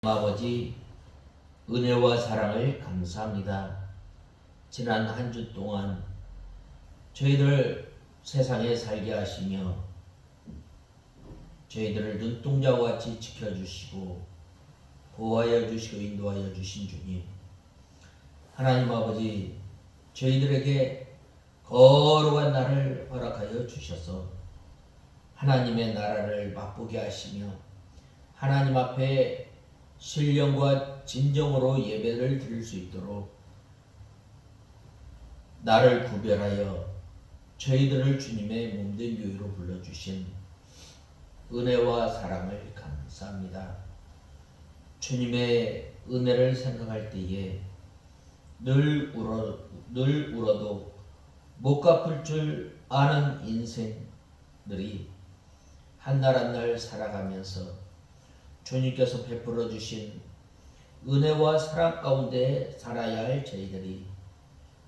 아버지, 은혜와 사랑을 감사합니다. 지난 한 주 동안 저희들 세상에 살게 하시며 저희들을 눈동자와 같이 지켜주시고 보호하여 주시고 인도하여 주신 주님, 하나님 아버지, 저희들에게 거룩한 날을 허락하여 주셔서 하나님의 나라를 맛보게 하시며 하나님 앞에 신령과 진정으로 예배를 드릴 수 있도록 나를 구별하여 저희들을 주님의 몸된 교회로 불러주신 은혜와 사랑을 감사합니다. 주님의 은혜를 생각할 때에 늘 울어도 못 갚을 줄 아는 인생들이 한 날 한 날 살아가면서 주님께서 베풀어 주신 은혜와 사랑 가운데 살아야 할 저희들이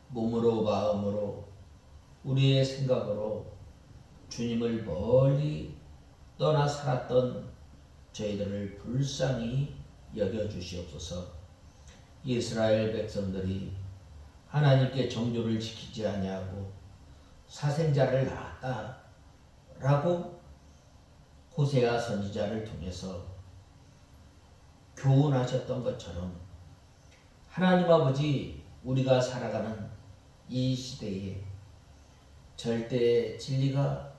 몸으로 마음으로 우리의 생각으로 주님을 멀리 떠나 살았던 저희들을 불쌍히 여겨 주시옵소서. 이스라엘 백성들이 하나님께 정조를 지키지 아니하고 사생자를 낳았다라고 호세아 선지자를 통해서 교훈하셨던 것처럼 하나님 아버지, 우리가 살아가는 이 시대에 절대 진리가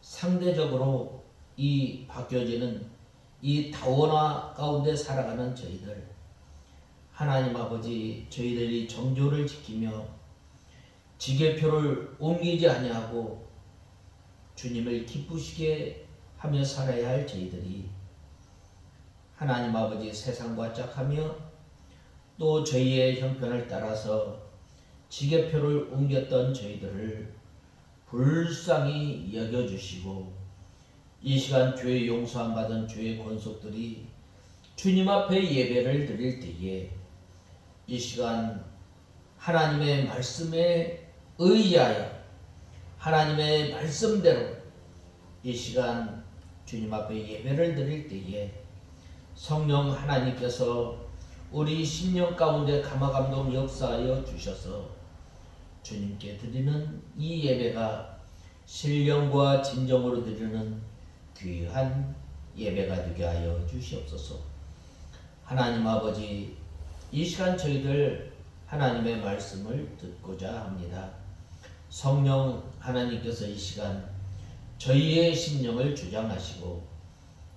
상대적으로 이 바뀌어지는 이 다원화 가운데 살아가는 저희들, 하나님 아버지, 저희들이 정조를 지키며 지계표를 옮기지 아니하고 주님을 기쁘시게 하며 살아야 할 저희들이 하나님 아버지 세상과 짝하며 또 저희의 형편을 따라서 지계표를 옮겼던 저희들을 불쌍히 여겨주시고 이 시간 죄 용서함 받은 죄의 권속들이 주님 앞에 예배를 드릴 때에 이 시간 하나님의 말씀에 의지하여 하나님의 말씀대로 이 시간 주님 앞에 예배를 드릴 때에 성령 하나님께서 우리 심령 가운데 감화감동 역사하여 주셔서 주님께 드리는 이 예배가 신령과 진정으로 드리는 귀한 예배가 되게 하여 주시옵소서. 하나님 아버지, 이 시간 저희들 하나님의 말씀을 듣고자 합니다. 성령 하나님께서 이 시간 저희의 심령을 주장하시고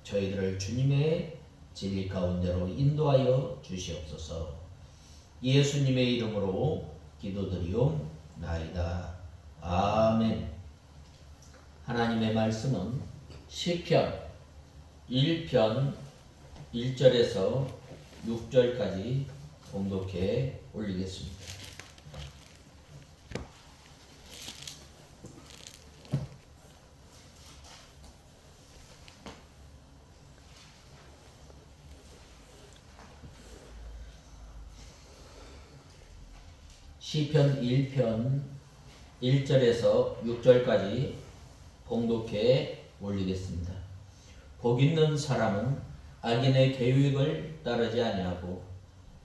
저희들을 주님의 진리 가운데로 인도하여 주시옵소서. 예수님의 이름으로 기도드리옵나이다. 아멘. 하나님의 말씀은 시편 1편 1절에서 6절까지 봉독해 올리겠습니다. 시편 1편 1절에서 6절까지 봉독해 올리겠습니다. 복 있는 사람은 악인의 계획을 따르지 아니하고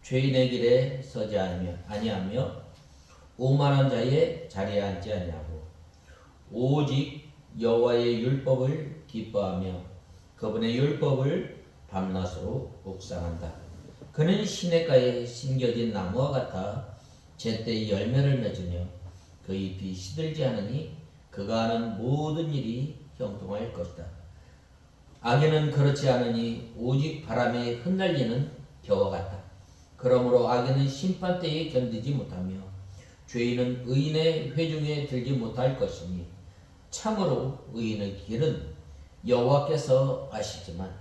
죄인의 길에 서지 아니하며 오만한 자의 자리에 앉지 아니하고 오직 여호와의 율법을 기뻐하며 그분의 율법을 밤낮으로 묵상한다. 그는 시냇가에 심겨진 나무와 같아 제때 열매를 맺으며 그 잎이 시들지 않으니 그가 하는 모든 일이 형통할 것이다. 악인은 그렇지 않으니 오직 바람에 흩날리는 겨와 같다. 그러므로 악인은 심판 때에 견디지 못하며 죄인은 의인의 회중에 들지 못할 것이니 참으로 의인의 길은 여호와께서 아시지만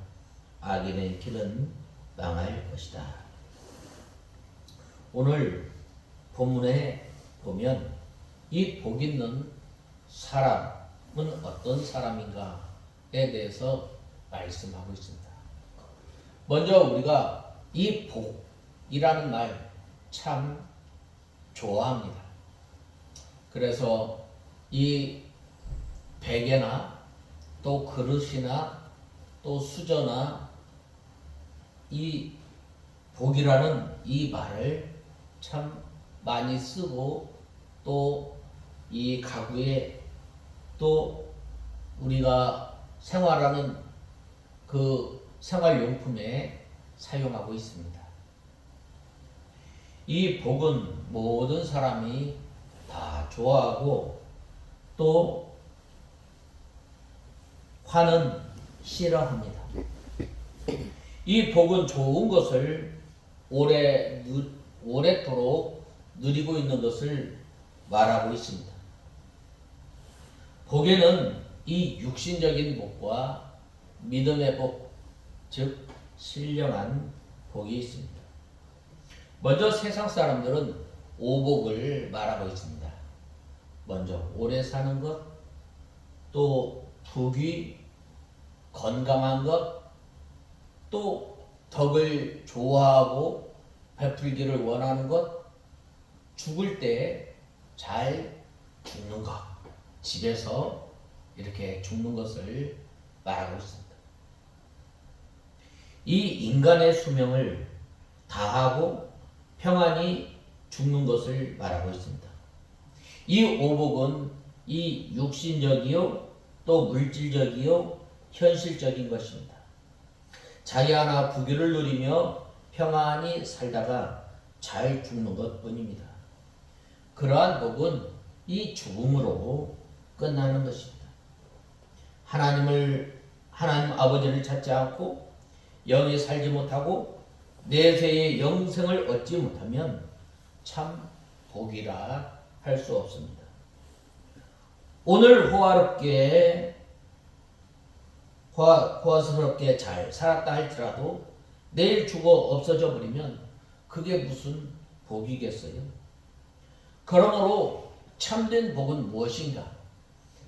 악인의 길은 망할 것이다. 오늘 본문에 보면 이 복 있는 사람은 어떤 사람인가에 대해서 말씀하고 있습니다. 먼저 우리가 이 복이라는 말 참 좋아합니다. 그래서 이 베개나 또 그릇이나 또 수저나 이 복이라는 이 말을 참 많이 쓰고 또 이 가구에 또 우리가 생활하는 그 생활용품에 사용하고 있습니다. 이 복은 모든 사람이 다 좋아하고 또 화는 싫어합니다. 이 복은 좋은 것을 오래도록 누리고 있는 것을 말하고 있습니다. 복에는 이 육신적인 복과 믿음의 복, 즉 신령한 복이 있습니다. 먼저 세상 사람들은 오복을 말하고 있습니다. 먼저 오래 사는 것, 또 부귀, 건강한 것, 또 덕을 좋아하고 베풀기를 원하는 것, 죽을 때 잘 죽는 것, 집에서 이렇게 죽는 것을 말하고 있습니다. 이 인간의 수명을 다하고 평안히 죽는 것을 말하고 있습니다. 이 오복은 이 육신적이요 또 물질적이요 현실적인 것입니다. 자기 하나 부귀를 누리며 평안히 살다가 잘 죽는 것뿐입니다. 그러한 복은 이 죽음으로 끝나는 것입니다. 하나님 아버지를 찾지 않고 영이 살지 못하고 내세의 영생을 얻지 못하면 참 복이라 할 수 없습니다. 오늘 호화스럽게 잘 살았다 할지라도 내일 죽어 없어져 버리면 그게 무슨 복이겠어요? 그러므로 참된 복은 무엇인가?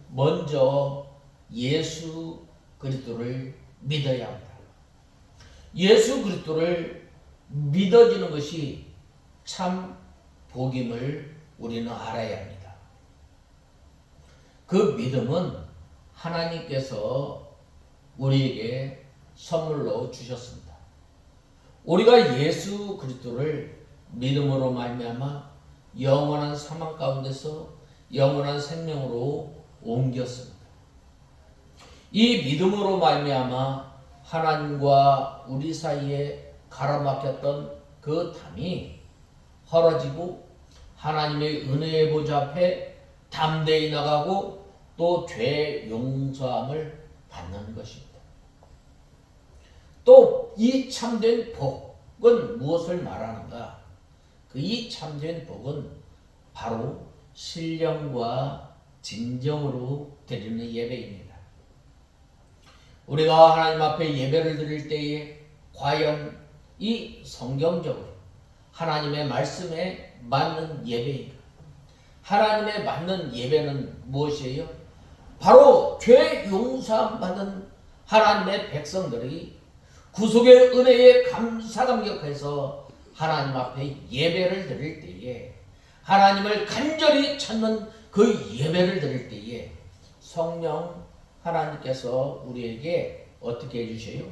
먼저 예수 그리스도를 믿어야 합니다. 예수 그리스도를 믿어지는 것이 참 복임을 우리는 알아야 합니다. 그 믿음은 하나님께서 우리에게 선물로 주셨습니다. 우리가 예수 그리스도를 믿음으로 말미암아 영원한 사망 가운데서 영원한 생명으로 옮겼습니다. 이 믿음으로 말미암아 하나님과 우리 사이에 가로막혔던 그 담이 헐어지고 하나님의 은혜의 보좌 앞에 담대히 나가고 또 죄 용서함을 받는 것입니다. 또 이 참된 복은 무엇을 말하는가? 그 이 참된 복은 바로 신령과 진정으로 드리는 예배입니다. 우리가 하나님 앞에 예배를 드릴 때에 과연 이 성경적으로 하나님의 말씀에 맞는 예배인가? 하나님의 맞는 예배는 무엇이에요? 바로 죄 용서함 받은 하나님의 백성들이 구속의 은혜에 감사감격해서 하나님 앞에 예배를 드릴 때에 하나님을 간절히 찾는 그 예배를 드릴 때에 성령 하나님께서 우리에게 어떻게 해주세요?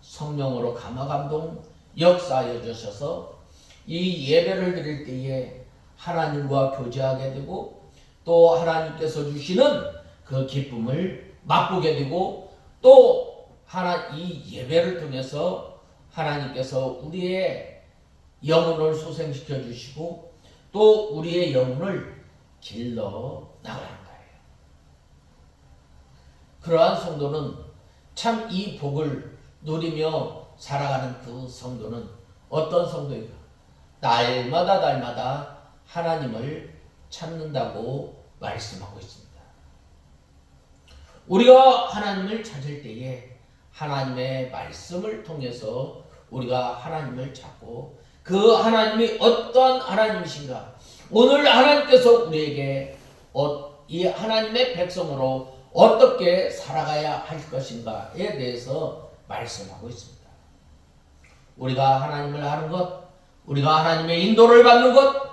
성령으로 감화감동 역사하여 주셔서 이 예배를 드릴 때에 하나님과 교제하게 되고 또 하나님께서 주시는 그 기쁨을 맛보게 되고 또 이 예배를 통해서 하나님께서 우리의 영혼을 소생시켜 주시고 또 우리의 영혼을 길러 나가는 거예요. 그러한 성도는 참 이 복을 누리며 살아가는 그 성도는 어떤 성도인가? 날마다 하나님을 찾는다고 말씀하고 있습니다. 우리가 하나님을 찾을 때에 하나님의 말씀을 통해서 우리가 하나님을 찾고 그 하나님이 어떠한 하나님이신가? 오늘 하나님께서 우리에게 이 하나님의 백성으로 어떻게 살아가야 할 것인가에 대해서 말씀하고 있습니다. 우리가 하나님을 아는 것, 우리가 하나님의 인도를 받는 것,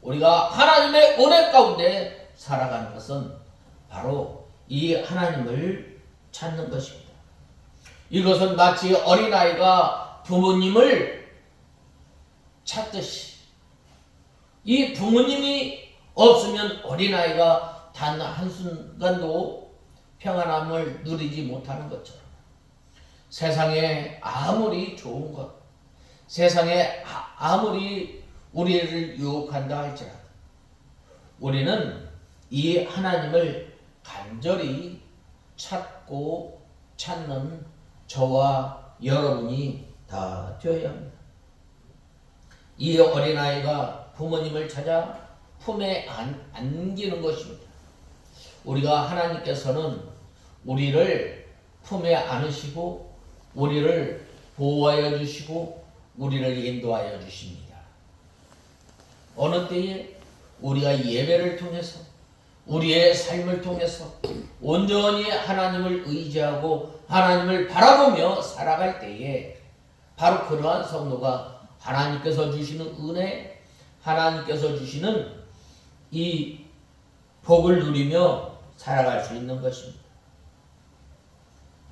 우리가 하나님의 은혜 가운데 살아가는 것은 바로 이 하나님을 찾는 것입니다. 이것은 마치 어린아이가 부모님을 찾듯이 이 부모님이 없으면 어린아이가 단 한순간도 평안함을 누리지 못하는 것처럼 세상에 아무리 좋은 것, 세상에 아무리 우리를 유혹한다 할지라도 우리는 이 하나님을 간절히 찾고 찾는 저와 여러분이 다 되어야 합니다. 이 어린아이가 부모님을 찾아 품에 안기는 것입니다. 우리가 하나님께서는 우리를 품에 안으시고 우리를 보호하여 주시고 우리를 인도하여 주십니다. 어느 때에 우리가 예배를 통해서 우리의 삶을 통해서 온전히 하나님을 의지하고 하나님을 바라보며 살아갈 때에 바로 그러한 성도가 하나님께서 주시는 은혜, 하나님께서 주시는 이 복을 누리며 살아갈 수 있는 것입니다.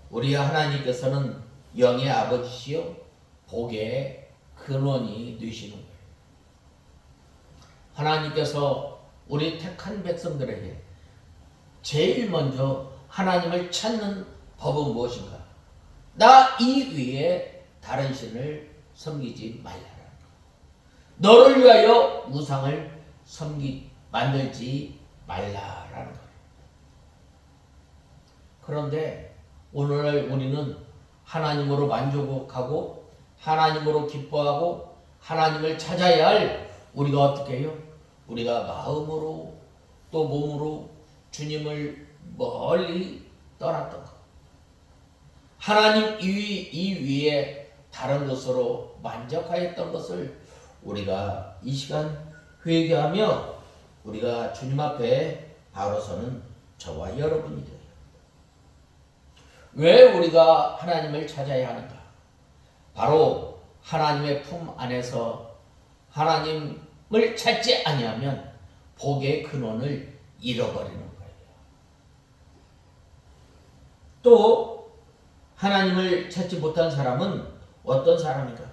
우리 하나님께서는 영의 아버지시요 복의 근원이 되시는 거예요. 하나님께서 우리 택한 백성들에게 제일 먼저 하나님을 찾는 법은 무엇인가? 나 이외에 다른 신을 섬기지 말라라. 너를 위하여 우상을 만들지 말라라는 거예요. 그런데 오늘날 우리는 하나님으로 만족하고 하나님으로 기뻐하고 하나님을 찾아야 할 우리가 어떻게 해요? 우리가 마음으로 또 몸으로 주님을 멀리 떠났던 것. 하나님 이 위에 다른 것으로 만족하였던 것을 우리가 이 시간 회개하며 우리가 주님 앞에 바로 서는 저와 여러분이 돼요. 왜 우리가 하나님을 찾아야 하는가? 바로 하나님의 품 안에서 하나님을 찾지 아니하면 복의 근원을 잃어버리는 거예요. 또 하나님을 찾지 못한 사람은 어떤 사람인가?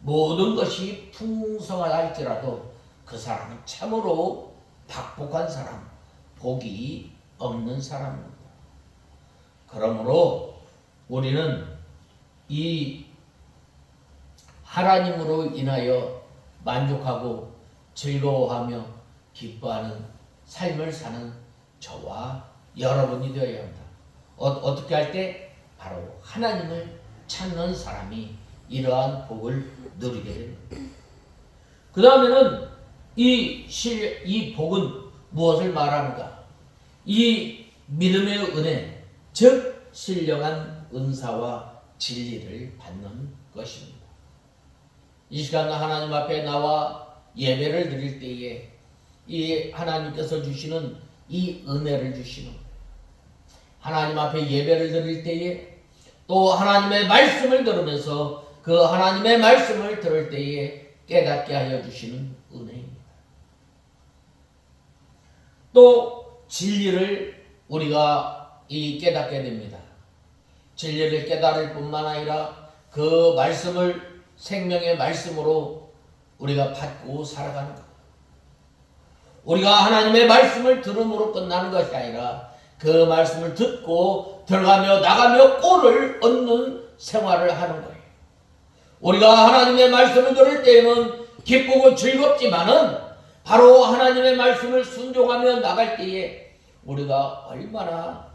모든 것이 풍성하다 할지라도 그 사람은 참으로 박복한 사람, 복이 없는 사람입니다. 그러므로 우리는 이 하나님으로 인하여 만족하고 즐거워하며 기뻐하는 삶을 사는 저와 여러분이 되어야 합니다. 어떻게 할 때? 바로 하나님을 찾는 사람이 이러한 복을 누리게 됩니다. 그 다음에는 이 복은 무엇을 말하는가? 이 믿음의 은혜, 즉 신령한 은사와 진리를 받는 것입니다. 이 시간 하나님 앞에 나와 예배를 드릴 때에 이 하나님께서 주시는 이 은혜를 주시는 거예요. 하나님 앞에 예배를 드릴 때에 또 하나님의 말씀을 들으면서 그 하나님의 말씀을 들을 때에 깨닫게 하여 주시는 은혜입니다. 또 진리를 우리가 깨닫게 됩니다. 진리를 깨달을 뿐만 아니라 그 말씀을 생명의 말씀으로 우리가 받고 살아가는 것. 우리가 하나님의 말씀을 들음으로 끝나는 것이 아니라 그 말씀을 듣고 들어가며 나가며 꼴을 얻는 생활을 하는 거예요. 우리가 하나님의 말씀을 들을 때에는 기쁘고 즐겁지만은 바로 하나님의 말씀을 순종하며 나갈 때에 우리가 얼마나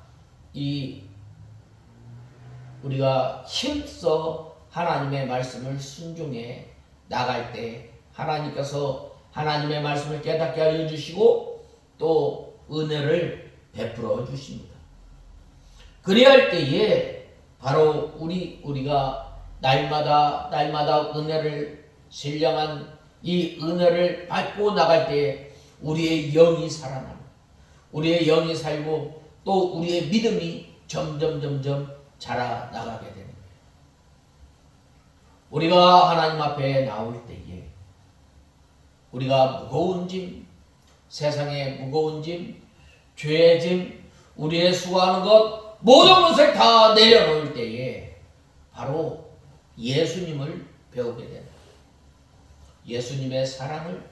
우리가 힘써 하나님의 말씀을 순종해 나갈 때 하나님께서 하나님의 말씀을 깨닫게 하여 주시고 또 은혜를 베풀어 주십니다. 그리할 때에 바로 우리가 날마다 은혜를 신령한 이 은혜를 받고 나갈 때에 우리의 영이 살아납니다. 우리의 영이 살고 또 우리의 믿음이 점점 자라나가게 됩니다. 우리가 하나님 앞에 나올 때에 우리가 무거운 짐, 세상의 무거운 짐, 죄의 짐, 우리의 수고하는 것 모든 것을 다 내려놓을 때에 바로 예수님을 배우게 됩니다. 예수님의 사랑을,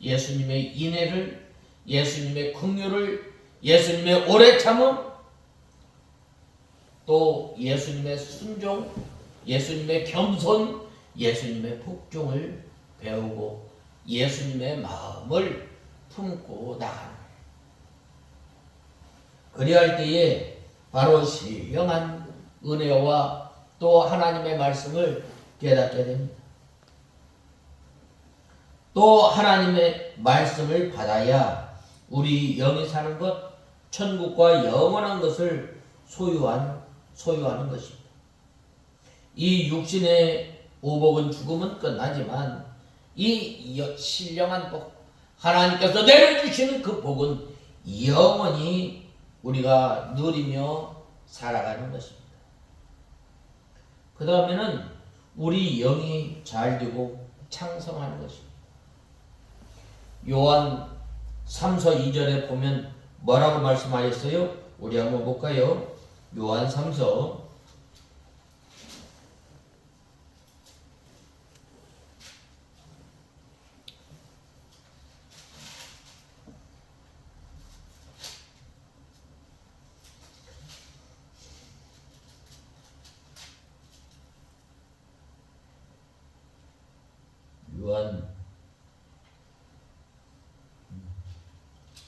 예수님의 인애를, 예수님의 긍휼을, 예수님의 오래 참음, 또 예수님의 순종, 예수님의 겸손, 예수님의 복종을 배우고 예수님의 마음을 품고 나가는 거예요. 그리할 때에 바로 신령한 은혜와 또 하나님의 말씀을 깨닫게 됩니다. 또 하나님의 말씀을 받아야 우리 영이 사는 것, 천국과 영원한 것을 소유하는 것입니다. 이 육신의 오복은 죽음은 끝나지만 이 신령한 복, 하나님께서 내려주시는 그 복은 영원히 우리가 누리며 살아가는 것입니다. 그 다음에는 우리 영이 잘 되고 창성하는 것입니다. 요한 3서 2절에 보면 뭐라고 말씀하셨어요? 우리 한번 볼까요? 요한 3서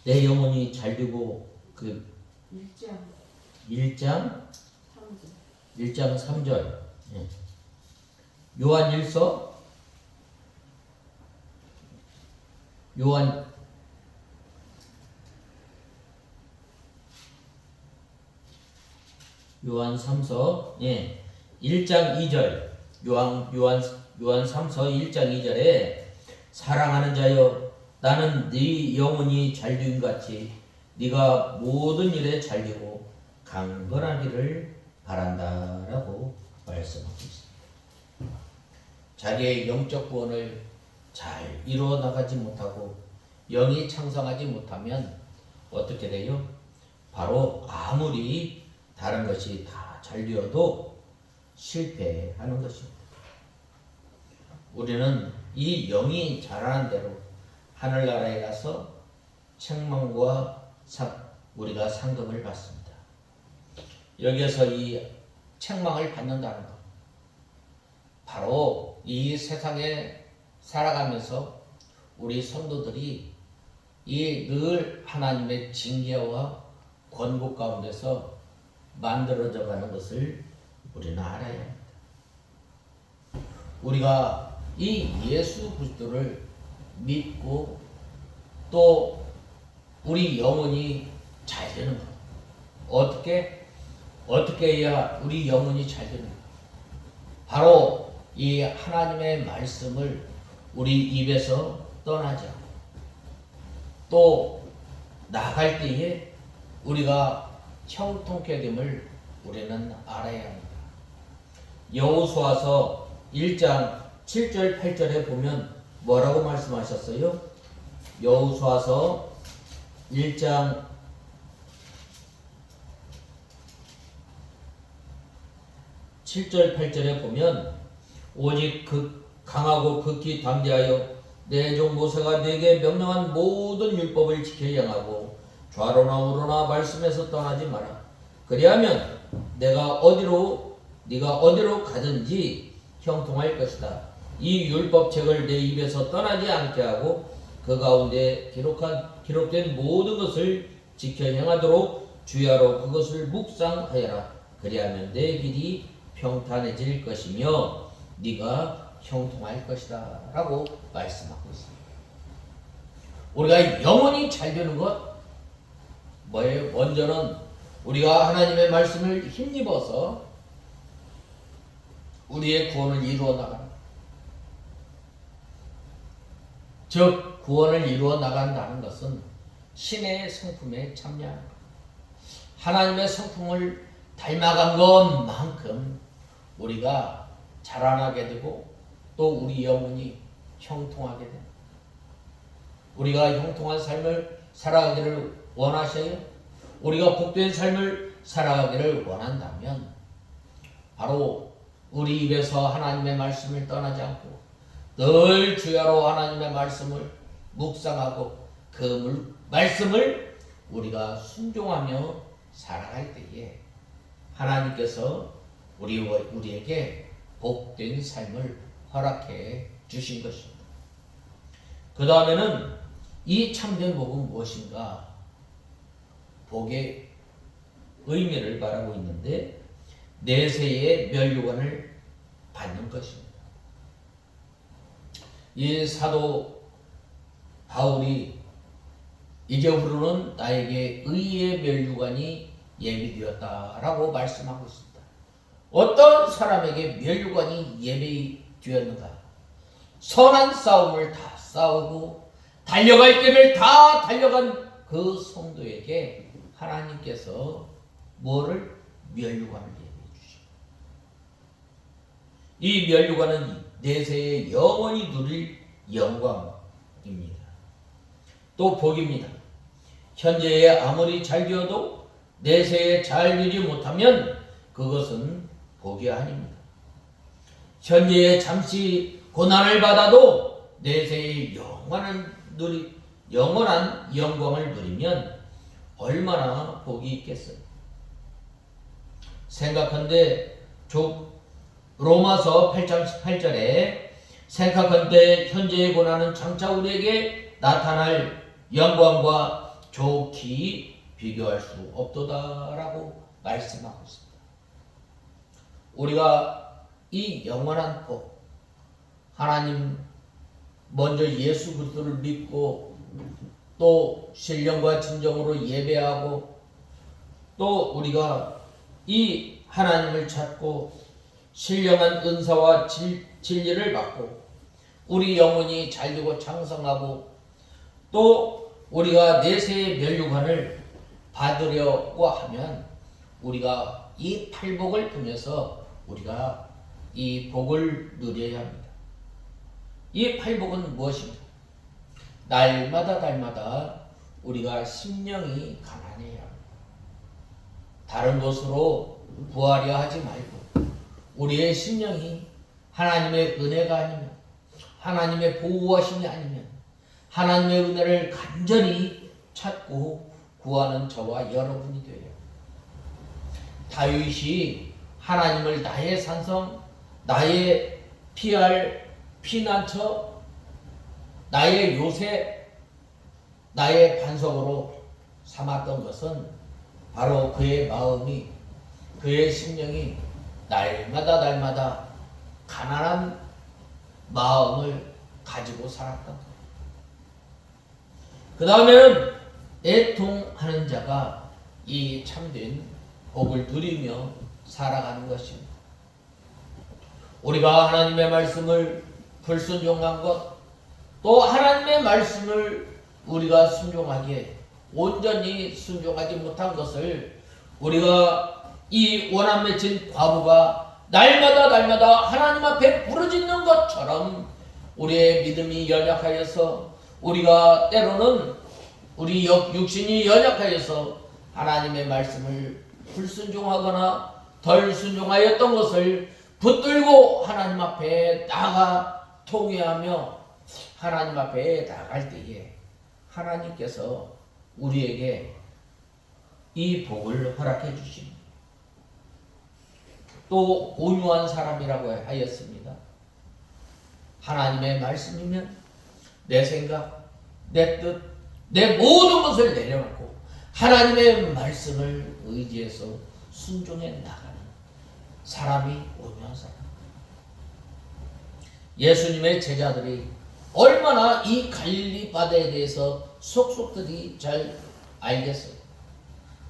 내 영혼이 잘 되고 그 1장 3절 요한 1서 요한 3서 1장 2절 요한 3서 1장 2절에 사랑하는 자여 나는 네 영혼이 잘됨 같이 네가 모든 일에 잘되고 강건하기를 바란다라고 말씀하고 있습니다. 자기의 영적 구원을 잘 이루어 나가지 못하고 영이 창성하지 못하면 어떻게 돼요? 바로 아무리 다른 것이 다 잘 되어도 실패하는 것입니다. 우리는 이 영이 자라는 대로 하늘나라에 가서 책망과 우리가 상급을 받습니다. 여기에서 이 책망을 받는다는 것, 바로 이 세상에 살아가면서 우리 성도들이 이 늘 하나님의 징계와 권고 가운데서 만들어져 가는 것을 우리는 알아야 합니다. 우리가 이 예수 그리스도를 믿고 또 우리 영혼이 잘 되는 것, 어떻게 해야 우리 영혼이 잘 되는 것, 바로 이 하나님의 말씀을 우리 입에서 떠나지 않고 또 나갈 때에 우리가 형통케 됨을 우리는 알아야 합니다. 여호수아서 1장 7절 8절에 보면 뭐라고 말씀하셨어요? 여호수아서 1장 7절 8절에 보면 오직 강하고 극히 담대하여 내 종 모세가 네게 명령한 모든 율법을 지켜 행하고 좌로나 우로나 말씀에서 떠나지 마라. 그리하면 네가 어디로 가든지 형통할 것이다. 이 율법책을 내 입에서 떠나지 않게 하고 그 가운데 기록된 모든 것을 지켜 행하도록 주야로 그것을 묵상하여라. 그리하면 내 길이 평탄해질 것이며 네가 형통할 것이다 라고 말씀하고 있습니다. 우리가 영원히 잘 되는 것 뭐예요? 먼저는 우리가 하나님의 말씀을 힘입어서 우리의 구원을 이루어 나가는, 즉 구원을 이루어 나간다는 것은 신의 성품에 참여하는 것, 하나님의 성품을 닮아간 것만큼 우리가 자라나게 되고 또 우리 영혼이 형통하게 됩니다. 우리가 형통한 삶을 살아가기를 원하셔요? 우리가 복된 삶을 살아가기를 원한다면 바로 우리 입에서 하나님의 말씀을 떠나지 않고 늘 주야로 하나님의 말씀을 묵상하고 그 말씀을 우리가 순종하며 살아갈 때에 하나님께서 우리에게 복된 삶을 허락해 주신 것입니다. 그 다음에는 이 참된 복은 무엇인가? 복의 의미를 말하고 있는데 내세의 면류관을 받는 것입니다. 이 사도 바울이 이제부로는 나에게 의의 면류관이 예비되었다라고 말씀하고 있습니다. 어떤 사람에게 면류관이 예비되었는가? 선한 싸움을 다 싸우고 달려갈 길을 다 달려간 그 성도에게 하나님께서 뭐를? 면류관을 예비해 주십니다. 이 면류관은 내세에 영원히 누릴 영광입니다. 또 복입니다. 현재에 아무리 잘 되어도 내세에 잘 누리지 못하면 그것은 복이 아닙니다. 현재에 잠시 고난을 받아도 내세에 영원한 영광을 누리면 얼마나 복이 있겠어요. 생각한데 로마서 8장 18절에 생각한데 현재의 고난은 장차 우리에게 나타날 영광과 좋게 비교할 수 없도다라고 말씀하고 있습니다. 우리가 이 영원한 복, 하나님 먼저 예수 그리스도를 믿고 또 신령과 진정으로 예배하고 또 우리가 이 하나님을 찾고 신령한 은사와 진리를 받고 우리 영혼이 잘되고 창성하고 또 우리가 내세의 면류관을 받으려고 하면 우리가 이 팔복을 통해서 우리가 이 복을 누려야 합니다. 이 팔복은 무엇입니까? 날마다 우리가 심령이 가난해야 합니다. 다른 것으로 구하려 하지 말고 우리의 심령이 하나님의 은혜가 아니면 하나님의 보호하심이 아니면 하나님의 은혜를 간절히 찾고 구하는 저와 여러분이 되어야 합니다. 다윗이 하나님을 나의 산성, 나의 피난처, 나의 요새, 나의 반석으로 삼았던 것은 바로 그의 마음이, 그의 심령이 날마다 가난한 마음을 가지고 살았던 거예요. 그 다음에는 애통하는 자가 이 참된 복을 누리며 살아가는 것입니다. 우리가 하나님의 말씀을 불순종한 것, 또 하나님의 말씀을 우리가 순종하기에 온전히 순종하지 못한 것을 우리가 이 원한 맺힌 과부가 날마다 하나님 앞에 부르짖는 것처럼 우리의 믿음이 연약하여서 우리가 때로는 우리 육신이 연약하여서 하나님의 말씀을 불순종하거나 덜 순종하였던 것을 붙들고 하나님 앞에 나가 통회하며 하나님 앞에 나갈 때에 하나님께서 우리에게 이 복을 허락해 주십니다. 또 온유한 사람이라고 하였습니다. 하나님의 말씀이면 내 생각, 내 뜻, 내 모든 것을 내려놓고 하나님의 말씀을 의지해서 순종해 나가는 사람이 온유한 사람. 예수님의 제자들이 얼마나 이 갈릴리 바다에 대해서 속속들이 잘 알겠어요.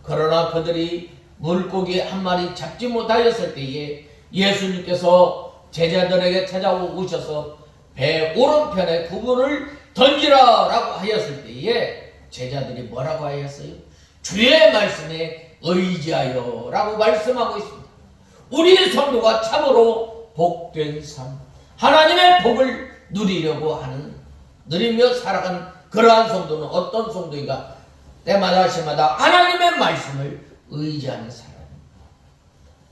그러나 그들이 물고기 한 마리 잡지 못하였을 때에 예수님께서 제자들에게 찾아오셔서 배 오른편에 그물을 던지라라고 하였을 때에 제자들이 뭐라고 하였어요? 주의 말씀에 의지하여 라고 말씀하고 있습니다. 우리 성도가 참으로 복된 삶, 하나님의 복을 누리며 살아가는 그러한 성도는 어떤 성도인가? 때마다 시마다 하나님의 말씀을 의지하는 사람입니다.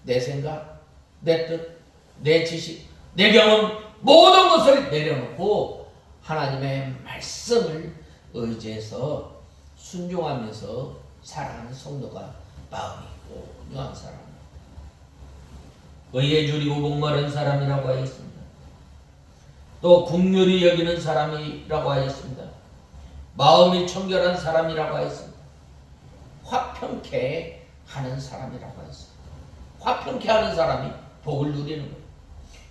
내 생각, 내 뜻, 내 지식, 내 경험, 모든 것을 내려놓고 하나님의 말씀을 의지해서 순종하면서 살아가는 성도가 마음이 온유한 사람입니다. 의에 줄이고 목마른 사람이라고 하였습니다. 또 긍휼히 여기는 사람이라고 하였습니다. 마음이 청결한 사람이라고 하였습니다. 화평케 하는 사람이라고 하였습니다. 화평케 하는 사람이 복을 누리는 거예요.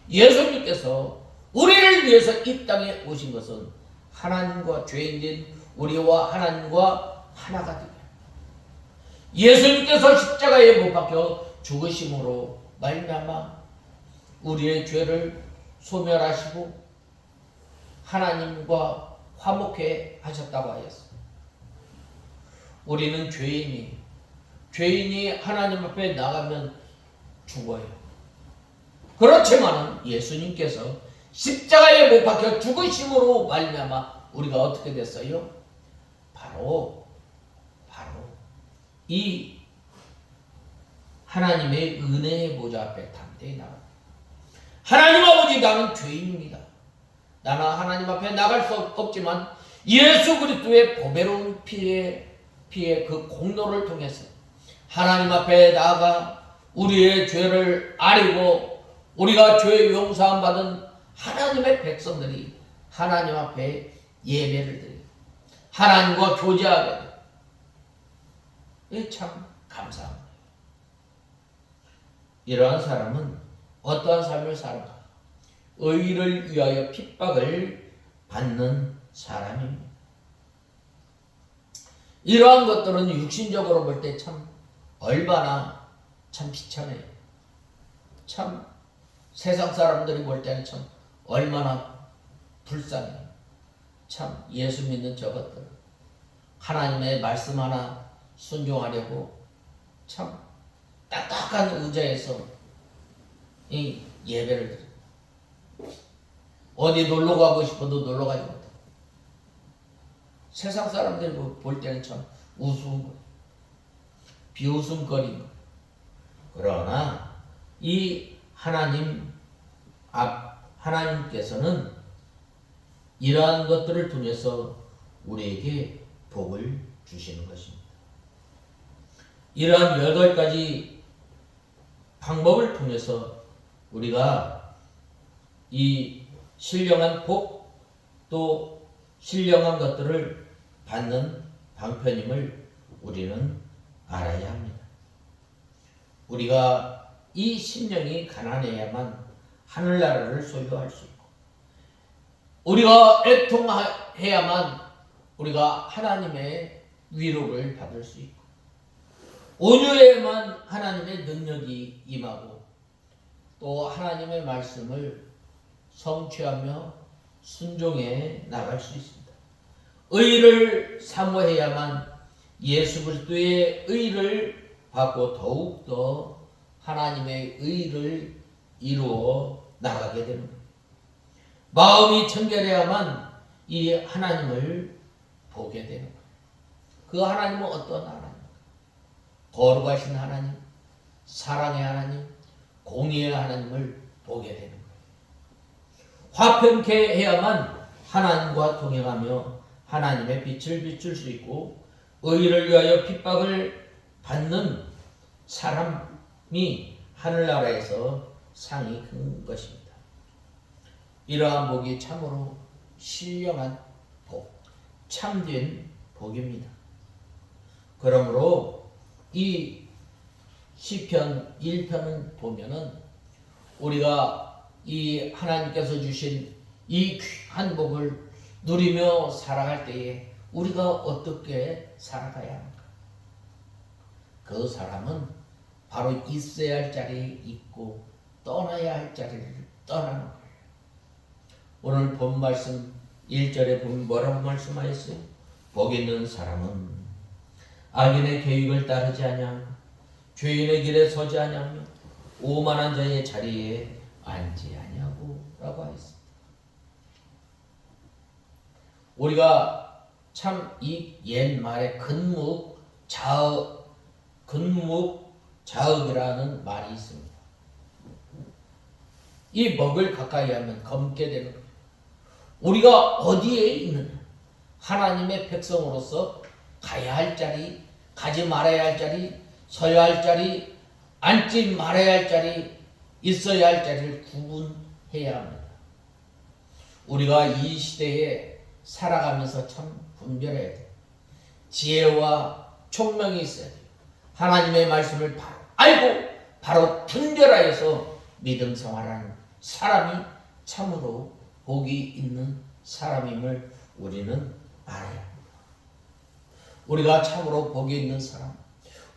예수님께서 우리를 위해서 이 땅에 오신 것은 하나님과 죄인된 우리와 하나님과 하나가 되게 예수님께서 십자가에 못 박혀 죽으심으로 말미암아 우리의 죄를 소멸하시고 하나님과 화목해 하셨다고 하였습니다. 우리는 죄인이 하나님 앞에 나가면 죽어요. 그렇지만 예수님께서 십자가에 못 박혀 죽으심으로 말미암아 우리가 어떻게 됐어요? 바로 이 하나님의 은혜의 보좌 앞에 담대히 나갑니다. 하나님 아버지, 나는 죄인입니다. 나는 하나님 앞에 나갈 수 없지만 예수 그리스도의 보배로운 피의 그 공로를 통해서 하나님 앞에 나아가 우리의 죄를 아뢰고 우리가 죄 용서함 받은 하나님의 백성들이 하나님 앞에 예배를 드리고 하나님과 교제하게 돼요. 이게 참 감사합니다. 이러한 사람은 어떠한 삶을 살아가? 의를 위하여 핍박을 받는 사람입니다. 이러한 것들은 육신적으로 볼 때 참 얼마나 참 비참해요. 참 세상 사람들이 볼 때는 참 얼마나 불쌍해요. 참 예수 믿는 저것들 하나님의 말씀 하나 순종하려고 참 딱딱한 의자에서 이 예배를 드려요. 어디 놀러 가고 싶어도 놀러 가지 못해요. 세상 사람들이 볼 때는 참 우스운 거예요. 비웃음거리는 거예요. 그러나 이 하나님께서는 이러한 것들을 통해서 우리에게 복을 주시는 것입니다. 이러한 8가지 방법을 통해서 우리가 이 신령한 복, 또 신령한 것들을 받는 방편임을 우리는 알아야 합니다. 우리가 이 심령이 가난해야만 하늘나라를 소유할 수 있고, 우리가 애통해야만 우리가 하나님의 위로를 받을 수 있고, 온유해야만 하나님의 능력이 임하고, 또 하나님의 말씀을 성취하며 순종해 나갈 수 있습니다. 의를 사모해야만 예수 그리스도의 의를 받고 더욱더 하나님의 의를 이루어 나가게 됩니다. 마음이 청결해야만 이 하나님을 보게 되는 거예요. 그 하나님은 어떤 하나님? 거룩하신 하나님, 사랑의 하나님, 공의의 하나님을 보게 되는 거예요. 화평케 해야만 하나님과 동행하며 하나님의 빛을 비출 수 있고, 의를 위하여 핍박을 받는 사람이 하늘나라에서 상이 큰 것입니다. 이러한 복이 참으로 신령한 복, 참된 복입니다. 그러므로 이 시편 1편을 보면은 우리가 이 하나님께서 주신 이 귀한 복을 누리며 살아갈 때에 우리가 어떻게 살아가야 합니까? 그 사람은 바로 있어야 할 자리에 있고 떠나야 할 자리를 떠나는 거예요. 오늘 본 말씀 1절에 보면 뭐라고 말씀하였어요? 복 있는 사람은 악인의 계획을 따르지 아니하며 죄인의 길에 서지 아니하며 오만한 자의 자리에 앉지 아니하고 라고 하였습니다. 우리가 참 이 옛말에 근묵자읍이라는 말이 있습니다. 이 먹을 가까이 하면 검게 되는 거예요. 우리가 어디에 있느냐? 하나님의 백성으로서 가야 할 자리, 가지 말아야 할 자리, 서야 할 자리, 앉지 말아야 할 자리, 있어야 할 자리를 구분해야 합니다. 우리가 이 시대에 살아가면서 참 분별해야 돼요. 지혜와 총명이 있어야 돼요. 하나님의 말씀을 바로 알고 바로 분별하여서 믿음 생활하는 사람이 참으로 복이 있는 사람임을 우리는 알아야 합니다. 우리가 참으로 복이 있는 사람,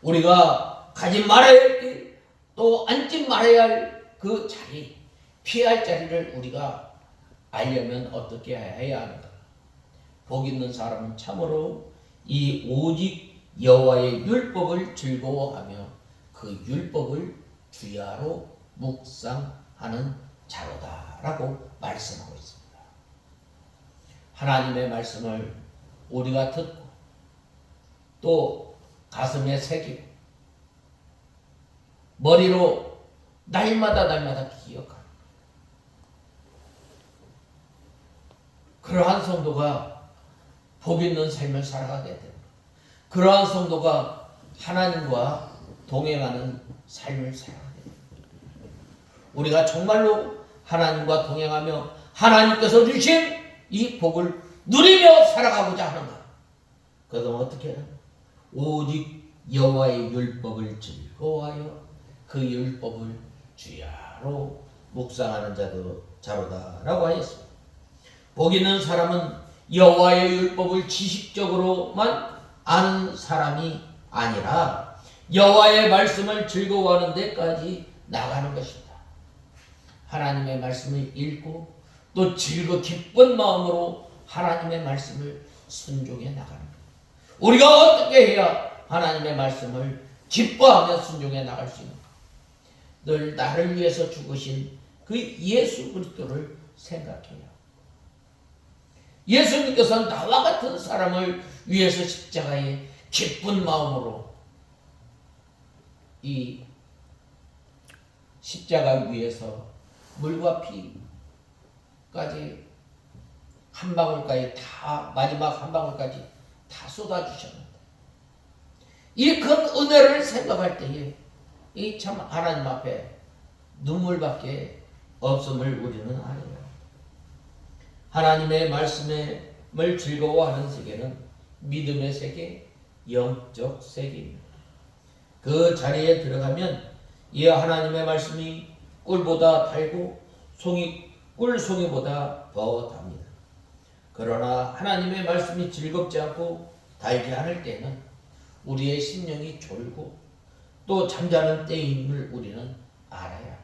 우리가 가지 말아야 할 길, 또 앉지 말아야 할 그 자리, 피할 자리를 우리가 알려면 어떻게 해야 하는가? 복 있는 사람은 참으로 이 오직 여호와의 율법을 즐거워하며 그 율법을 주야로 묵상하는 자로다라고 말씀하고 있습니다. 하나님의 말씀을 우리가 듣고 또 가슴에 새기고 머리로 날마다 기억하는 그러한 성도가 복 있는 삶을 살아가게 됩니다. 그러한 성도가 하나님과 동행하는 삶을 살아가게 됩니다. 우리가 정말로 하나님과 동행하며 하나님께서 주신 이 복을 누리며 살아가고자 하는가? 그러면 어떻게 해야? 오직 여호와의 율법을 즐거워하여 그 율법을 주야로 묵상하는 자로다라고 하였습니다. 복 있는 사람은 여호와의 율법을 지식적으로만 아는 사람이 아니라 여호와의 말씀을 즐거워하는 데까지 나가는 것입니다. 하나님의 말씀을 읽고 또 기쁜 마음으로 하나님의 말씀을 순종해 나가는 것. 우리가 어떻게 해야 하나님의 말씀을 기뻐하며 순종해 나갈 수 있는가? 늘 나를 위해서 죽으신 그 예수 그리스도를 생각해요. 예수님께서는 나와 같은 사람을 위해서 십자가에 기쁜 마음으로 이 십자가 위에서 물과 피까지 한 방울까지 다 마지막 한 방울까지 다 쏟아주셨는데 이 큰 은혜를 생각할 때에 이 참 하나님 앞에 눈물밖에 없음을 우리는 알아요. 하나님의 말씀을 즐거워하는 세계는 믿음의 세계, 영적 세계입니다. 그 자리에 들어가면 이 하나님의 말씀이 꿀보다 달고 꿀송이보다 더 답니다. 그러나 하나님의 말씀이 즐겁지 않고 달지 않을 때는 우리의 심령이 졸고 또 잠자는 때임을 우리는 알아야 합니다.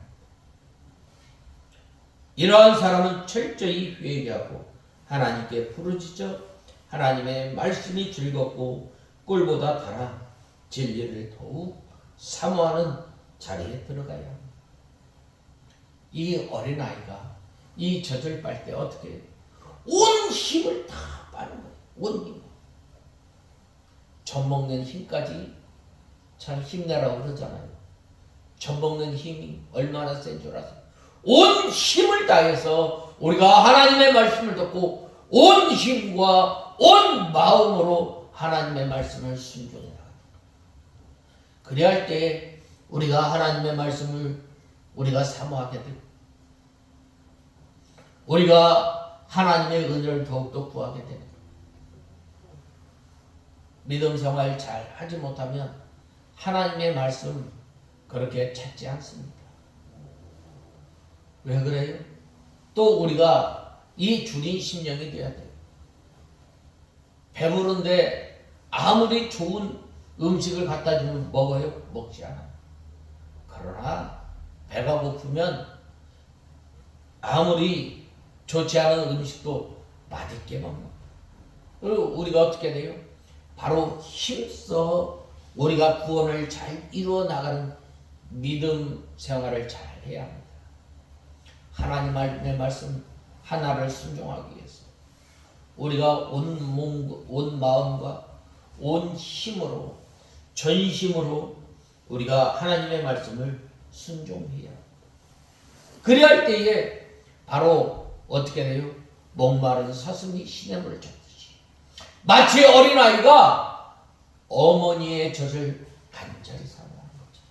이러한 사람은 철저히 회개하고 하나님께 부르짖어 하나님의 말씀이 즐겁고 꿀보다 달아 진리를 더욱 사모하는 자리에 들어가야 합니다. 이 어린아이가 이 젖을 빨 때 어떻게 해요? 온 힘을 다 빠는 거예요. 온 힘. 젖 먹는 힘까지 참 힘내라고 그러잖아요. 젖 먹는 힘이 얼마나 센 줄 아세요? 온 힘을 다해서 우리가 하나님의 말씀을 듣고 온 힘과 온 마음으로 하나님의 말씀을 순종해 나갑니다. 그래야 할 때 우리가 하나님의 말씀을 우리가 사모하게 되고 우리가 하나님의 은혜를 더욱더 구하게 됩니다. 믿음 생활 잘 하지 못하면 하나님의 말씀 그렇게 찾지 않습니다. 왜 그래요? 또 우리가 이 주린 심령이 되어야 돼요. 배부른데 아무리 좋은 음식을 갖다 주면 먹어요? 먹지 않아요. 그러나 배가 고프면 아무리 좋지 않은 음식도 맛있게 먹는 거예요. 우리가 어떻게 돼요? 바로 힘써 우리가 구원을 잘 이루어 나가는 믿음 생활을 잘 해야 합니다. 하나님의 말씀 하나를 순종하기 위해서 우리가 온 몸, 온 마음과 온 힘으로 전심으로 우리가 하나님의 말씀을 순종해야 합니다. 그리할 때에 바로 어떻게 돼요? 목마른 사슴이 시냇 물을 쫓듯이 마치 어린아이가 어머니의 젖을 간절히 사모하는 거죠.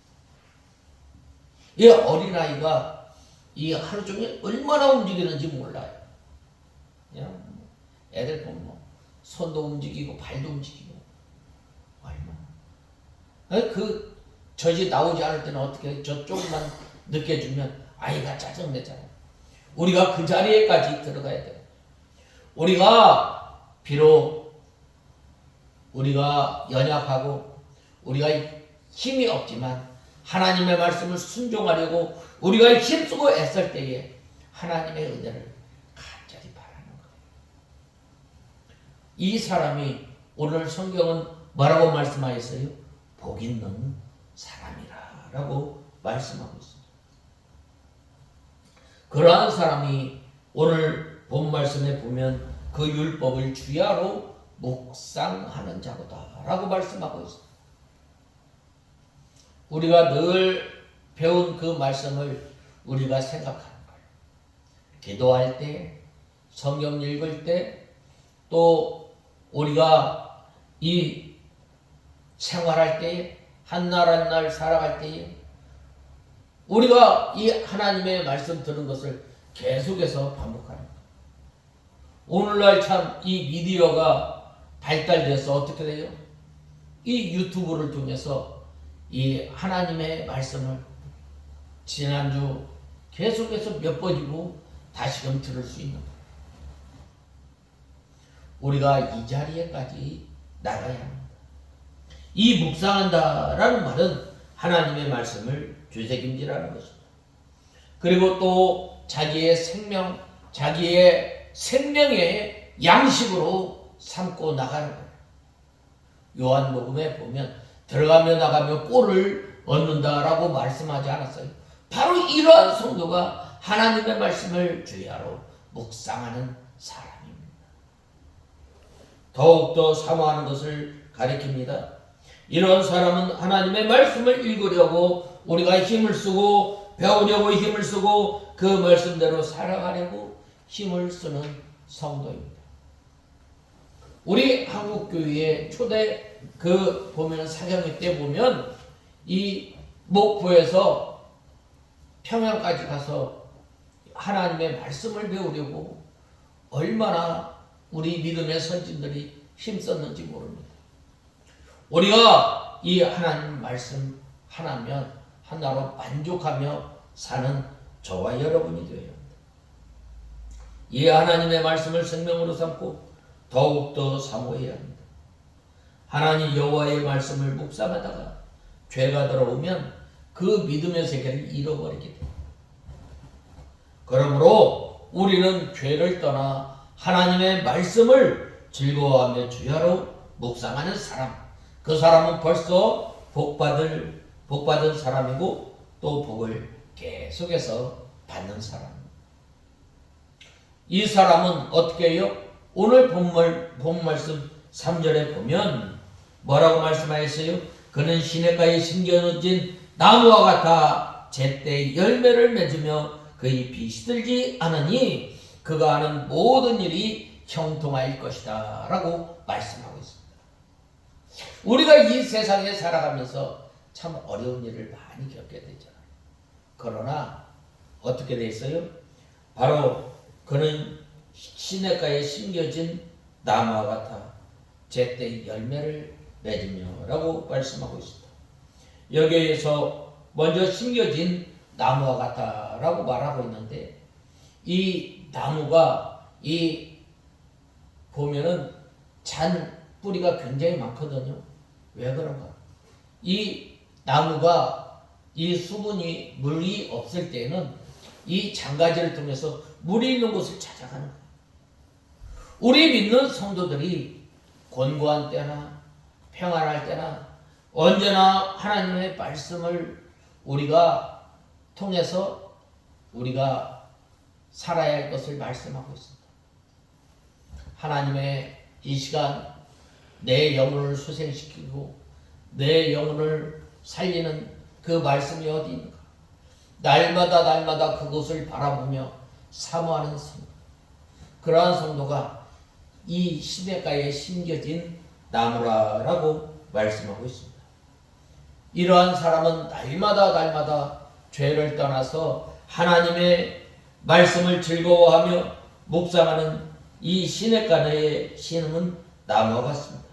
이 어린아이가 이 하루 종일 얼마나 움직이는지 몰라요. 그냥 애들 보면 뭐 손도 움직이고 발도 움직이고 얼마나. 그 젖이 나오지 않을 때는 어떻게 저 조금만 늦게 주면 아이가 짜증내잖아요. 우리가 그 자리에까지 들어가야 돼요. 우리가 비록 우리가 연약하고 우리가 힘이 없지만 하나님의 말씀을 순종하려고 우리가 힘쓰고 애쓸 때에 하나님의 은혜를 간절히 바라는 거예요. 이 사람이 오늘 성경은 뭐라고 말씀하였어요? 복 있는 사람이라 라고 말씀하고 있습니다. 그러한 사람이 오늘 본 말씀에 보면 그 율법을 주야로 묵상하는 자보다 라고 말씀하고 있습니다. 우리가 늘 배운 그 말씀을 우리가 생각하는 거예요. 기도할 때, 성경 읽을 때, 또 우리가 이 생활할 때, 한 날 한 날 살아갈 때에 우리가 이 하나님의 말씀 들은 것을 계속해서 반복하는 거예요. 오늘날 참 이 미디어가 발달돼서 어떻게 돼요? 이 유튜브를 통해서 이 하나님의 말씀을 지난주 계속해서 몇 번이고 다시금 들을 수 있는 거예요. 우리가 이 자리에까지 나가야 합니다. 이 묵상한다라는 말은 하나님의 말씀을 되새김질하는 것입니다. 그리고 또 자기의 생명의 양식으로 삼고 나가는 거예요. 요한복음에 보면 들어가며 나가며 꼴을 얻는다라고 말씀하지 않았어요. 바로 이러한 성도가 하나님의 말씀을 주야로 묵상하는 사람입니다. 더욱더 사모하는 것을 가리킵니다. 이런 사람은 하나님의 말씀을 읽으려고 우리가 힘을 쓰고 배우려고 힘을 쓰고 그 말씀대로 살아가려고 힘을 쓰는 성도입니다. 우리 한국교회의 초대 보면 사경회 때 보면 이 목포에서 평양까지 가서 하나님의 말씀을 배우려고 얼마나 우리 믿음의 선진들이 힘썼는지 모릅니다. 우리가 이 하나님 말씀 하나로 만족하며 사는 저와 여러분이 되어야 합니다. 이 하나님의 말씀을 생명으로 삼고 더욱더 사모해야 합니다. 하나님 여호와의 말씀을 묵상하다가 죄가 들어오면 그 믿음의 세계를 잃어버리게 됩니다. 그러므로 우리는 죄를 떠나 하나님의 말씀을 즐거워하며 주야로 묵상하는 사람, 그 사람은 벌써 복받은 사람이고 또 복을 계속해서 받는 사람. 이 사람은 어떻게 해요? 오늘 본 말씀 3절에 보면 뭐라고 말씀하였어요? 그는 시냇가에 심겨진 나무와 같아 제때 열매를 맺으며 그 잎이 시들지 않으니 그가 하는 모든 일이 형통할 것이다 라고 말씀하고 있습니다. 우리가 이 세상에 살아가면서 참 어려운 일을 많이 겪게 되잖아요. 그러나 어떻게 돼 있어요? 바로 그는 시냇가에 심겨진 나무와 같아 제때 열매를 맺으며 라고 말씀하고 있습니다. 여기에서 먼저 심겨진 나무와 같아 라고 말하고 있는데 이 나무가 보면은 잔 뿌리가 굉장히 많거든요. 왜 그런가? 이 나무가 이 수분이 물이 없을 때는 이 장가지를 통해서 물이 있는 곳을 찾아가는 거예요. 우리 믿는 성도들이 곤고한 때나 평안할 때나 언제나 하나님의 말씀을 우리가 통해서 우리가 살아야 할 것을 말씀하고 있습니다. 하나님의 이 시간 내 영혼을 소생시키고 내 영혼을 살리는 그 말씀이 어디 있는가? 날마다 그것을 바라보며 사모하는 성도, 그러한 성도가 이 시냇가에 심겨진 나무라라고 말씀하고 있습니다. 이러한 사람은 날마다 죄를 떠나서 하나님의 말씀을 즐거워하며 묵상하는 이 시냇가에 심은 나무와 같습니다.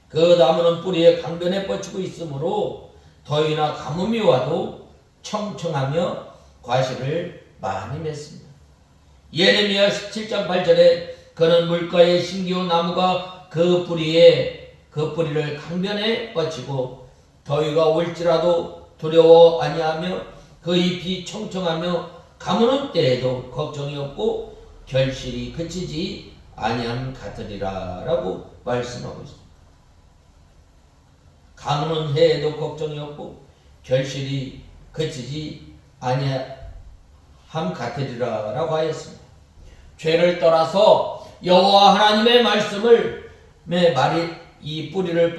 그 나무는 뿌리에 강변에 뻗치고 있으므로 더위나 가뭄이 와도 청청하며 과실을 많이 맺습니다. 예레미야 17장 8절에 그는 물가에 심기운 나무가 그 뿌리를 강변에 뻗치고 더위가 올지라도 두려워 아니하며 그 잎이 청청하며 가무는 때에도 걱정이 없고 결실이 그치지 아니함 같으리라 라고 말씀하고 있습니다. 가무는 해에도 걱정이 없고 결실이 그치지 아니함 같으리라 라고 하였습니다. 죄를 떠나서 여호와 하나님의 말씀을 말이 이 뿌리를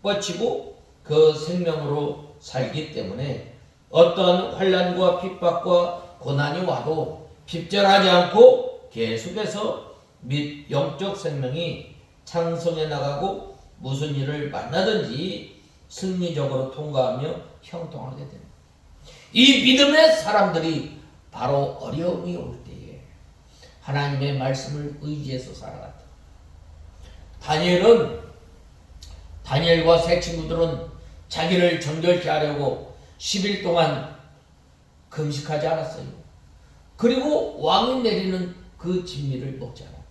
뻗치고 그 생명으로 살기 때문에 어떠한 환난과 핍박과 고난이 와도 핍절하지 않고 계속해서 및 영적 생명이 창성해 나가고 무슨 일을 만나든지 승리적으로 통과하며 형통하게 됩니다. 이 믿음의 사람들이 바로 어려움이 올 때에 하나님의 말씀을 의지해서 살아갔다. 다니엘과 세 친구들은 자기를 정결케 하려고 10일 동안 금식하지 않았어요. 그리고 왕이 내리는 그 진미를 먹지 않았다.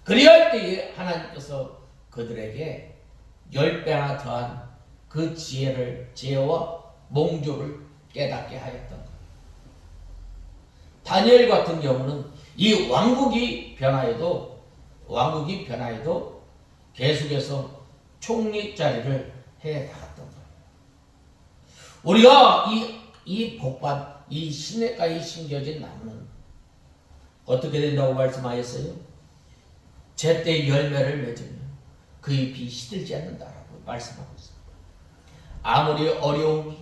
그리할 때에 하나님께서 그들에게 10배나 더한 그 지혜와 몽조를 깨닫게 하였던 것. 다니엘 같은 경우는 이 왕국이 변화해도 계속해서 총리 자리를 해 나갔던 거예요. 우리가 이 복받, 이 시냇가에 심겨진 나무는 어떻게 된다고 말씀하였어요? 제때 열매를 맺으면 그 잎이 시들지 않는다라고 말씀하고 있습니다. 아무리 어려움이,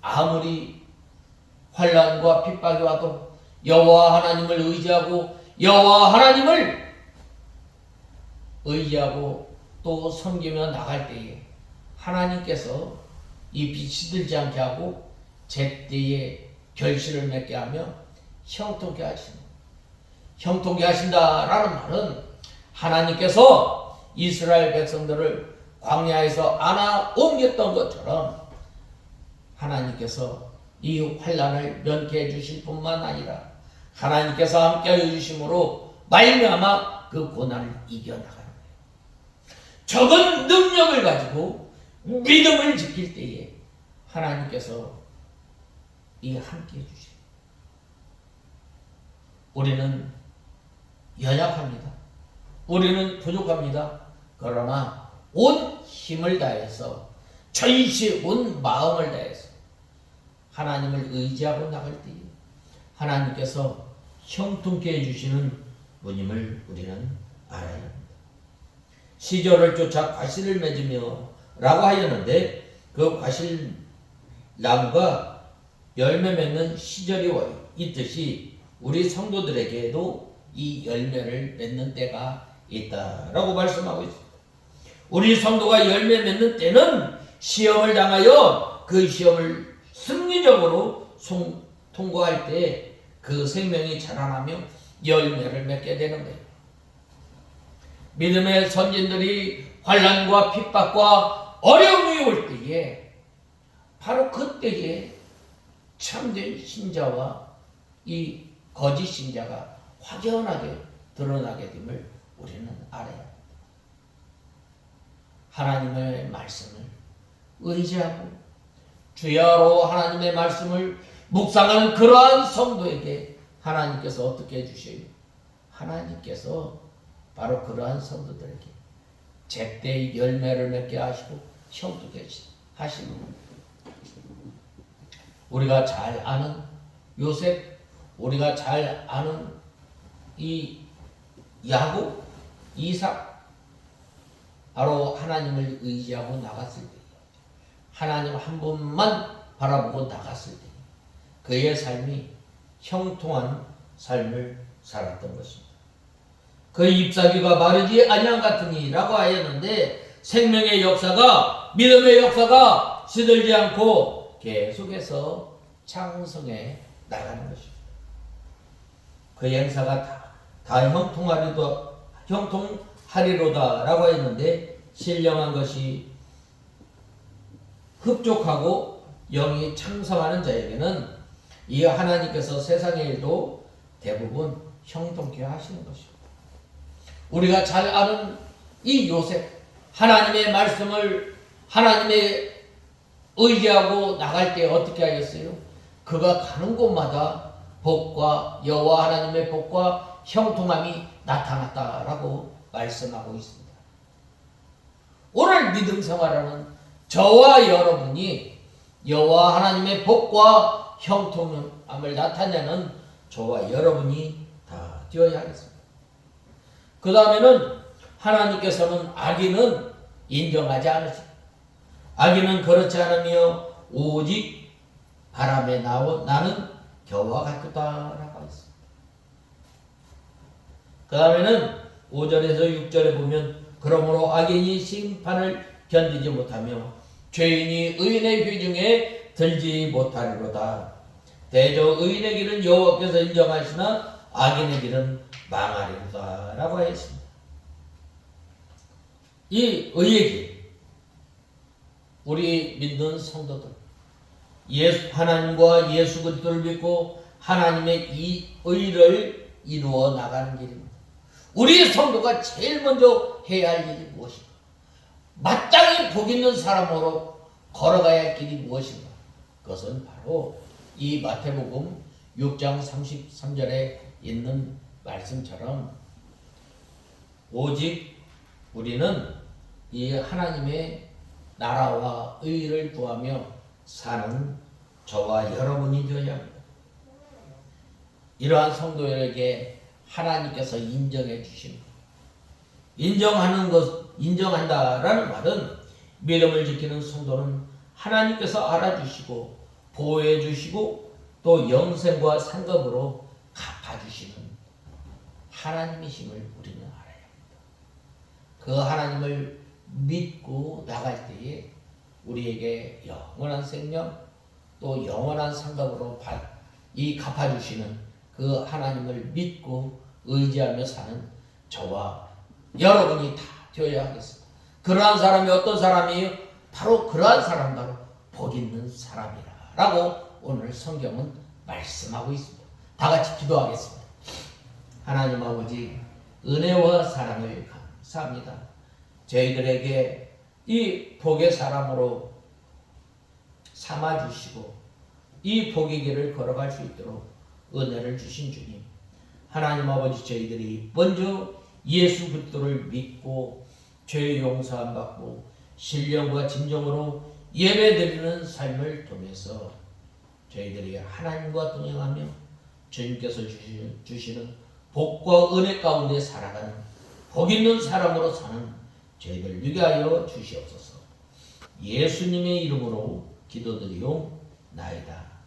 아무리 환난과 핍박이 와도 여호와 하나님을 의지하고 또 섬기며 나갈 때에 하나님께서 잎이 시들지 않게 하고 제때에 결실을 맺게 하며 형통케 하신다라는 말은 하나님께서 이스라엘 백성들을 광야에서 안아 옮겼던 것처럼 하나님께서 이 환난을 면케 해 주실 뿐만 아니라 하나님께서 함께 해 주심으로 말미암아 그 고난을 이겨나가는 거예요. 적은 능력을 가지고 믿음을 지킬 때에 하나님께서 함께 해주세요. 우리는 연약합니다. 우리는 부족합니다. 그러나 온 힘을 다해서 전시 온 마음을 다해서 하나님을 의지하고 나갈 때에 하나님께서 형통케 해주시는 분임을 우리는 알아야 합니다. 시절을 쫓아 과실을 맺으며 라고 하였는데 그 과실 나무가 열매 맺는 시절이 있듯이 우리 성도들에게도 이 열매를 맺는 때가 있다라고 말씀하고 있습니다. 우리 성도가 열매 맺는 때는 시험을 당하여 그 시험을 승리적으로 통과할 때 그 생명이 자라나며 열매를 맺게 되는 거예요. 믿음의 선진들이 환난과 핍박과 어려움이 올 때에 바로 그때에 참된 신자와 이 거짓 신자가 확연하게 드러나게 됨을 우리는 알아야 합니다. 하나님의 말씀을 의지하고 주야로 하나님의 말씀을 묵상하는 그러한 성도에게 하나님께서 어떻게 해주셔요? 하나님께서 바로 그러한 성도들에게 제때 열매를 맺게 하시고 형통케 하시는 우리가 잘 아는 요셉, 우리가 잘 아는 이 야곱, 이삭, 바로 하나님을 의지하고 나갔을 때, 하나님 한 분만 바라보고 나갔을 때 그의 삶이 형통한 삶을 살았던 것입니다. 그의 잎사귀가 마르지 아니한 같으니라고 하였는데 생명의 역사가, 믿음의 역사가 시들지 않고 계속해서 창성해 나가는 것입니다. 그 행사가 다 형통하리로다라고 했는데 신령한 것이 흡족하고 영이 창성하는 자에게는 이 하나님께서 세상의 일도 대부분 형통케 하시는 것입니다. 우리가 잘 아는 이 요셉, 하나님의 말씀을 하나님의 의지하고 나갈 때 어떻게 하였어요? 그가 가는 곳마다 복과 여호와 하나님의 복과 형통함이 나타났다라고 말씀하고 있습니다. 오늘 믿음 생활하는 저와 여러분이 여호와 하나님의 복과 형통함을 나타내는 저와 여러분이 다 되어야 하겠습니다. 그 다음에는 하나님께서는 악인은 인정하지 않으십니다. 악인은 그렇지 않으며 오직 바람에 나는 겨와 같다라고 했습니다. 그 다음에는 5절에서 6절에 보면 그러므로 악인이 심판을 견디지 못하며 죄인이 의인의 회중에 들지 못하리로다. 대저 의인의 길은 여호와께서 인정하시나 악인의 길은 망하리로다 라고 했습니다. 이 의의 길, 우리 믿는 성도들, 하나님과 예수 그리스도를 믿고 하나님의 이 의를 이루어 나가는 길입니다. 우리 성도가 제일 먼저 해야 할 일이 무엇인가? 마땅히 복 있는 사람으로 걸어가야 할 길이 무엇인가? 그것은 바로 이 마태복음 6장 33절에 있는 말씀처럼 오직 우리는 이 하나님의 나라와 의를 구하며 사는 저와 여러분이 되어야 합니다. 이러한 성도에게 하나님께서 인정해 주십니다. 인정한다라는 말은 믿음을 지키는 성도는 하나님께서 알아주시고 보호해 주시고 또 영생과 상급으로 갚아주시는 하나님이심을 우리는 알아야 합니다. 그 하나님을 믿고 나갈 때에 우리에게 영원한 생명 또 영원한 상급으로 이 갚아주시는 그 하나님을 믿고 의지하며 사는 저와 여러분이 다 되어야 하겠습니다. 그러한 사람이 어떤 사람이에요? 바로 그러한 사람, 바로 복 있는 사람이라 라고 오늘 성경은 말씀하고 있습니다. 다 같이 기도하겠습니다. 하나님 아버지, 은혜와 사랑을 감사합니다. 저희들에게 이 복의 사람으로 삼아주시고 이 복의 길을 걸어갈 수 있도록 은혜를 주신 주님, 하나님 아버지, 저희들이 먼저 예수 그리스도를 믿고 죄 용서함 받고 신령과 진정으로 예배드리는 삶을 통해서 저희들이 하나님과 동행하며 주님께서 주시는 복과 은혜 가운데 살아가는 복 있는 사람으로 사는 저희들 되게 하여 주시옵소서. 예수님의 이름으로 기도드리옵나이다.